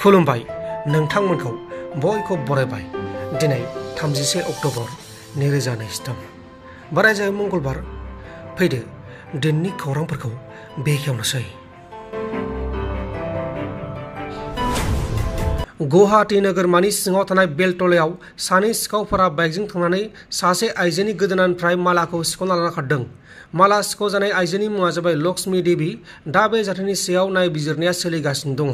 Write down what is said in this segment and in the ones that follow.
खुलुमबाय नोंथांमोनखौ बयखौ बरायबाय दिनै 31 अक्ट'बर 2023 बाराय मंगलबार फैदो दिननि खौरांफोरखौ बेखेवनोसै। गुवाहाटी नोगोरमानि सिङाव थानाय बेलतलायाव सानै सिखावफोरा बाइकजों थांनानै सासे आइजोनि गोदोनानिफ्राय मालाखौ सिख'ना लाना खारदों। माला सिखाव जानाय आइजोनि मुङा जाबाय लक्ष्मी देवी। दा बे जाथायनि सायाव नायबिजिरनाया सोलिगासिनो दङ।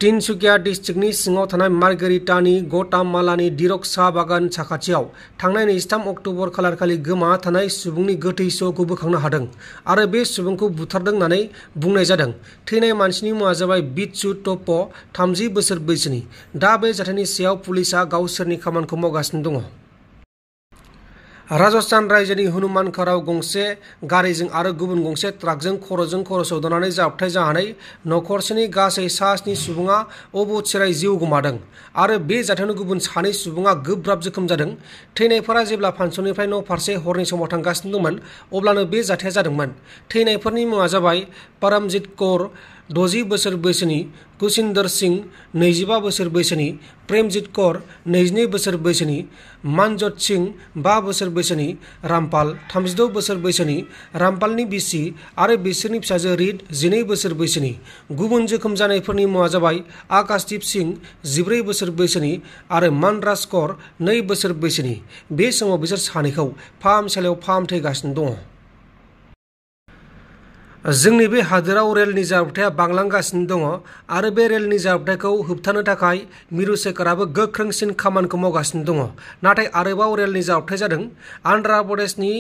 तिनसुकिया डिस्ट्रिक्टनि सिङाव थानाय मार्गेरिटानि ग'टामालानि दिरक साहा बागान साखाथियाव थांनाय 23 अक्ट'बर खालारखालि गोमाना थानाय सुबुंनि गोथै सह'खौ बोखांनो हादों आरो बे सुबुंखौ बुथारदों होननानै बुंनाय जादों। थैनाय मानसिनि मुङा जाबाय बिट्सु टप 30 बोसोर बैसोनि। दा बे जाथायनि सायाव पुलिसआ गावसोरनि खामानिखौ मावगासिनो दङ। राजस्थान रायजोनि हनुमानखाराव गंसे गारिजों आरो गुबुन गंसे ट्राकजों खर'जों खर' सौदावनानै जाब्रबथाय जानानै नखरसेनि गासै 7 सुबुङा अबथिरायै जिउ गोमादों आरो बे जाथायावनो गुबुन 2 सुबुङा गोब्राब जोखोम जादों। थैनायफोरा जेब्ला फांसननिफ्राय न' फारसे हरनि समाव थांगासिनो दंमोन अब्लानो बे जाथाया जादोंमोन। थैनायफोरनि मुङा जाबाय परमजीत कौर 60 बोसोर बैसोनि, कुशिंदर सिंह 25 बोसोर बैसोनि, प्रेमजीत कौर 22 बोसोर बैसोनि, मनजोत सिंह 5 बोसोर बैसोनि, रामपाल 36 बोसोर बैसोनि, रामपालनि बिसि आरो बिसोरनि फिसाजो रीत 12 बोसोर बैसोनि। गुबुन जोखोम जानायफोरनि मुङा जाबाय आकाशदीप सिंह 14 बोसोर बैसोनि आरो मनराज कौर 2 बोसोर बैसोनि। बे समाव बिसोर सानैखौ फाहामसालियाव फाहामथायगासिनो दङ। जोंनि बे हादोराव रेलनि जाब्रबथाया बांलांगासिनो दङ आरो बे रेलनि जाब्रबथायखौ होबथानो थाखाय मिरु सोरखाराबो गोख्रोंसिन खामानिखौ मावगासिनो दङ। नाथाय आरोबाव रेलनि जाब्रबथाय जादों। आन्ध्र प्रदेशनि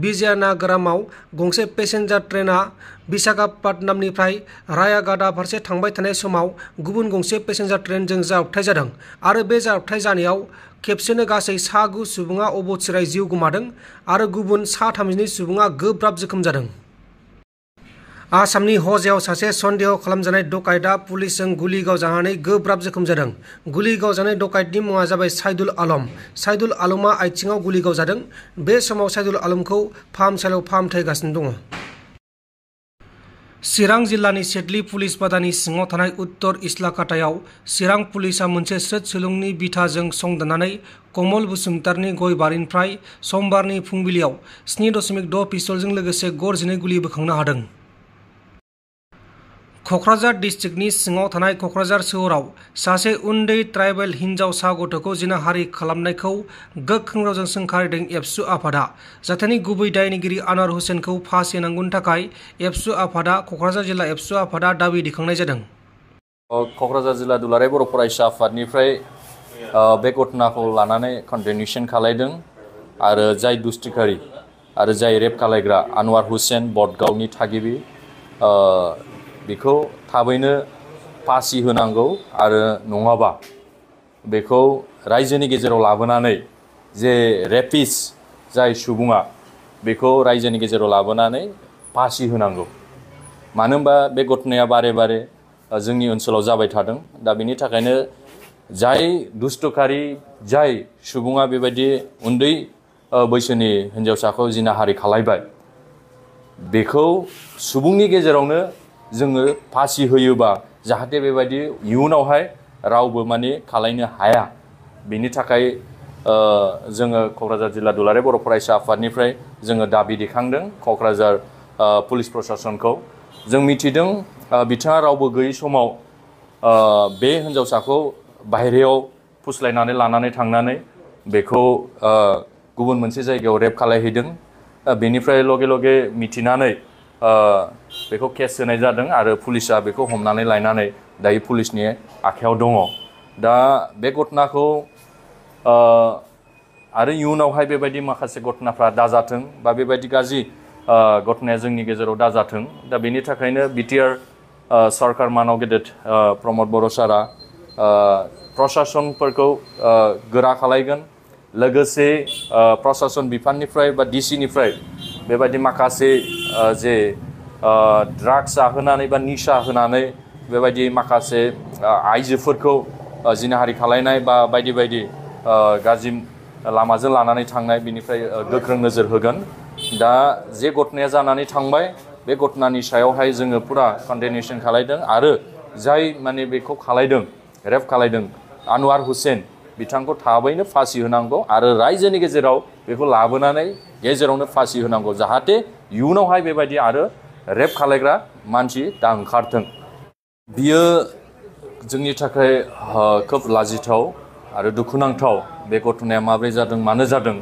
विजयनागरामाव गंसे पेसेन्जार ट्रेनआ विशाखापट्टनमनिफ्राय रायागाडा फारसे थांबाय थानाय समाव गुबुन गंसे पेसेन्जार ट्रेनजों जाब्रबथाय जादों आरो बे जाब्रबथाय जानायाव खेबसेनो गासै 9 सुबुङा अबथिरायै जिउ गोमादों आरो गुबुन 32 सुबुङा गोब्राब जोखोम जादों। आसामनि हजायाव सासे सन्देह खालामजानाय डकाइतआ पुलिसजों गुलि गावजानानै गोब्राब जोखोम जादों। गुलि गावजानाय डकाइतनि मुङा जाबाय साइदुल आलम। साइदुल आलमआ आथिङाव गुलि गावजादों। बे समाव साइदुल आलमखौ फाहामसालियाव फाहामथायगासिनो दङ। चिरां जिल्लानि सेटलि पुलिस बादानि सिङाव थानाय उत्तर इस्लाकाटायाव चिरां पुलिसआ मोनसे स्रोद सुलुंनि बिथाजों संदाननानै कमल बसुमतारिनि गय बारिनिफ्राय समबारनि फुंबिलियाव 7.6 पिस्तलजों लोगोसे गरजिनै गुलि बोखांनो हादों। क'क्राझार डिस्ट्रिक्टनि सिङाव थानाय क'क्राझार सोहोराव सासे उन्दै ट्राइबेल हिन्जावसा गथ'खौ जिनाहारि खालामनायखौ गोख्रों रावजों सोंखारिदों एबसु आफादा। जाथायनि गुबै दायनिगिरि आनवार हुसैनखौ फासि होनांगौनि थाखाय एबसु आफादा क'क्राझार जिल्ला एबसु आफादा दाबि दैखांनाय जादों। क'क्राझार जिल्ला दुलाराय बर' फरायसा आफादनिफ्राय बे घटनाखौ लानानै कन्डेनेसन खालायदों आरो जाय दुस्थिखारि आरो जाय रेप खालायग्रा आनवार हुसैन बडगावनि थागिबि बेखौ थाबैनो फासि होनांगौ आरो नङाबा बेखौ रायजोनि गेजेराव लाबोनानै जे रेपिस जाय सुबुङा बेखौ रायजोनि गेजेराव लाबोनानै फासि होनांगौ। मानो होनबा बे घटनाया बारे बारे जोंनि ओनसोलाव जाबाय थादों। दा बेनि थाखायनो जाय दुस्थखारि जाय सुबुङा बेबायदि उन्दै बैसोनि हिन्जावसाखौ जिनाहारि खालायबाय बेखौ सुबुंनि गेजेरावनो जोङो फासि होयोबा जाहाथे बेबायदि इयुनावहाय रावबो माने खालायनो हाया। बेनि थाखाय जोङो क'क्राझार जिल्ला दुलाराय बर' फरायसा आफादनिफ्राय जोङो दाबि दैखांदों क'क्राझार पुलिस प्रशासनखौ। जों मिथिदों बिथाङा रावबो गैयै समाव बे हिन्जावसाखौ बाहेरायाव फुस्लायनानै लानानै थांनानै बेखौ गुबुन मोनसे जायगायाव रेप खालायहैदों। बेनिफ्राय लगे लगे मिथिनानै बेखौ केस होनाय जादों आरो पुलिसआ बेखौ हमनानै लायनानै दायो पुलिसनि आखायाव दङ। दा बे घटनाखौ आरो इयुनावहाय बेबायदि माखासे घटनाफ्रा दाजाथों बा बेबायदि गाज्रि घटनाया जोंनि गेजेराव दाजाथों। दा बेनि थाखायनो बिटिआर सरकार मानाव गेदेर प्रमद बर' सारा प्रशासनफोरखौ गोरा खालायगोन। लोगोसे प्रशासन बिफाननिफ्राय बा डिसिनिफ्राय बेबायदि माखासे जे ड्राग्स जाहोनानै बा निसा होनानै बेबायदि माखासे आइजोफोरखौ जिनाहारि खालायनाय बा बायदि बायदि गाज्रि लामाजों लानानै थांनाय बेनिफ्राय गोख्रों नोजोर होगोन। दा जे घटनाया जानानै थांबाय बे घटनानि सायावहाय जोङो पुरा कन्डेनेसन खालायदों आरो जाय माने बेखौ खालायदों रेप खालायदों आनवार हुसेन बिथांखौ थाबैनो फासि होनांगौ आरो रायजोनि गेजेराव बेखौ लाबोनानै गेजेरावनो फासि होनांगौ जाहाथे इयुनावहाय बेबायदि आरो रेप खालायग्रा मानसि दा ओंखारथों। बियो जोंनि थाखाय खोब लाजिथाव आरो दुखुनांथाव बे घटनाया माबोरै जादों मानो जादों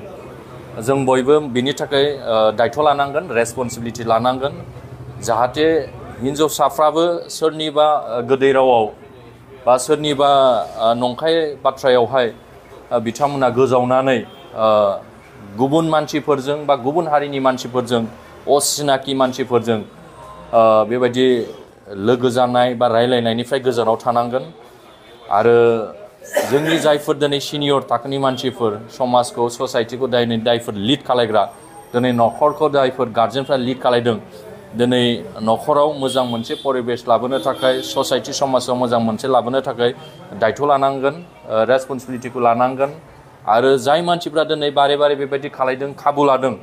जों बयबो बिनि थाखाय दायथ' लानांगोन रेसपन्सिबिलिटि लानांगोन जाहाथे हिन्जावसाफ्राबो सोरनिबा गोदै रावाव बा सोरनिबा नंखाय बाथ्रायावहाय बिथांमोना गोजावनानै गुबुन मानसिफोरजों बा गुबुन हारिनि मानसिफोरजों असिनाखि मानसिफोरजों बेबायदि लोगो जानाय बा रायलायनायनिफ्राय गोजानाव थानांगोन आरो जोंनि जायफोर दिनै सिनियर थाखोनि मानसिफोर समाजखौ ससाइटिखौ जायफोर लिड खालायग्रा दिनै न'खरखौ जायफोर गार्जेनफ्रा लिड खालायदों दिनै न'खराव मोजां मोनसे परिबेस लाबोनो थाखाय ससाइटि समाजाव मोजां मोनसे लाबोनो थाखाय दायथ' लानांगोन रेसपन्सिबिलिटिखौ लानांगोन आरो जाय मानसिफ्रा दिनै बारे बारे बेबायदि खालायदों खाबु लादों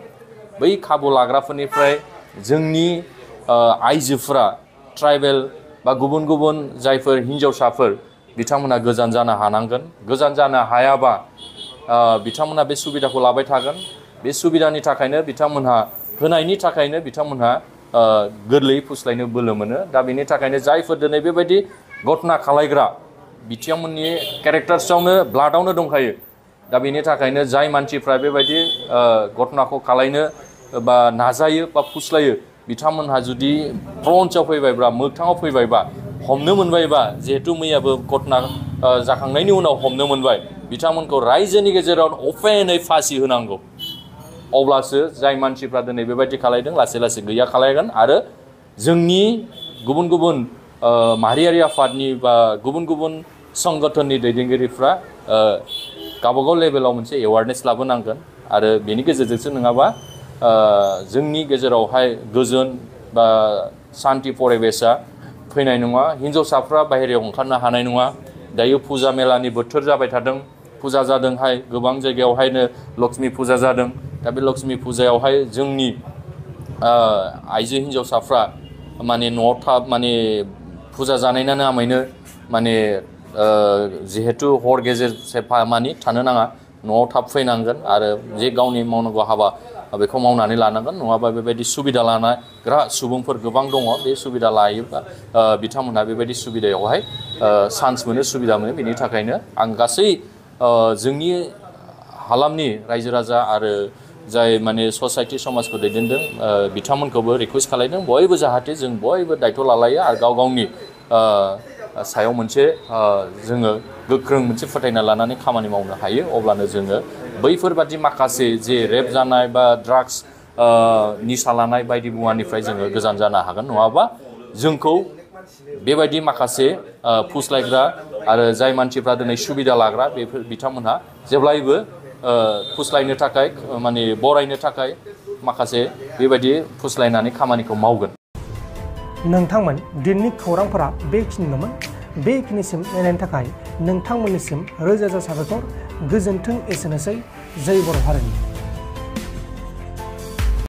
बै खाबु लाग्राफोरनिफ्राय जोंनि आइजोफोरा ट्राइबेल बा गुबुन गुबुन जायफोर हिन्जावसाफोर बिथांमोना गोजान जानो हानांगोन गोजान जानो हायाबा बिथांमोना बे सुबिदाखौ लाबाय थागोन बे सुबिदानि थाखायनो बिथांमोनहा होनायनि थाखायनो बिथांमोनहा गोरलैयै फुस्लायनो बोलो मोनो दा बेनि थाखायनो जायफोर दिनै बेबायदि घटना खालायग्रा बिथांमोननि केरेक्टार्सआवनो ब्लाडआवनो दंखायो दा बेनि थाखायनो जाय मानसिफ्रा बेबायदि घटनाखौ खालायनो बा नाजायो बा फुस्लायो बिथांमोनहा जुदि फ्रन्टआव फैबायबा मोगथाङाव फैबायबा हमनो मोनबायबा जिहेतु मैयाबो घटना जाखांनायनि उनाव हमनो मोनबाय बिथांमोनखौ रायजोनि गेजेराव अपेनै फासि होनांगौ अब्लासो जाय मानसिफ्रा दिनै बेबायदि खालायदों लासै लासै गैया खालायगोन आरो जोंनि गुबुन गुबुन माहारियारि आफादनि बा गुबुन गुबुन संगठननि दैदेनगिरिफ्रा गावबागाव लेभेलाव मोनसे एवारनेस लाबोनांगोन आरो बेनि गेजेरजोंसो नङाबा जोंनि गेजेरावहाय गोजोन बा सान्ति परिबेसा फैनाय नङा हिन्जावसाफ्रा बाहेरायाव ओंखारनो हानाय नङा दायो फुजा मेलानि बोथोर जाबाय थादों फुजा जादोंहाय गोबां जायगायावहायनो लक्ष्मी फुजा जादों दा बे लक्ष्मी फुजायावहाय जोंनि आइजो हिन्जावसाफ्रा माने न'आव माने फुजा जानायनि नामैनो माने जिहेतु हर गेजेर माने थानो नाङा न'आव थाब फैनांगोन आरो जे गावनि मावनांगौ हाबा बेखौ मावनानै लानांगोन नङाबा बेबायदि सुबिदा लाग्रा सुबुंफोर गोबां दङ बे सुबिदा लायोबा बिथांमोनहा बेबायदि सुबिदायावहाय चान्स मोनो सुबिदा मोनो बेनि थाखायनो आं गासै जोंनि हालामनि रायजो राजा आरो जाय माने ससाइटि समाजखौ दैदेनदों बिथांमोनखौबो रिकुवेस्ट खालायदों बयबो जाहाथे जों बयबो दायथ' लालायो आरो गाव गावनि सायाव मोनसे जोङो गोख्रों मोनसे फोथायना लानानै खामानि मावनो हायो अब्लानो जोङो बैफोरबादि माखासे जे रेप जानाय बा ड्राग्स निसा लानाय बायदि मुवानिफ्राय जोङो गोजान जानो हागोन नङाबा जोंखौ बेबायदि माखासे फुस्लायग्रा आरो जाय मानसिफ्रा दिनै सुबिदा लाग्रा बेफोर बिथांमोनहा जेब्लायबो फुस्लायनो थाखाय माने बरायनो थाखाय माखासे बेबायदि फुस्लायनानै खामानिखौ मावगोन। नोंथांमोन दिननि खौरांफोरा बेखिनिल'मोन बेखिनिसिम नायनायनि थाखाय नोंथांमोननिसिम रोजा रोजा साबायखर गोजोन्थों एसेनोसै जै बर' हारिनि।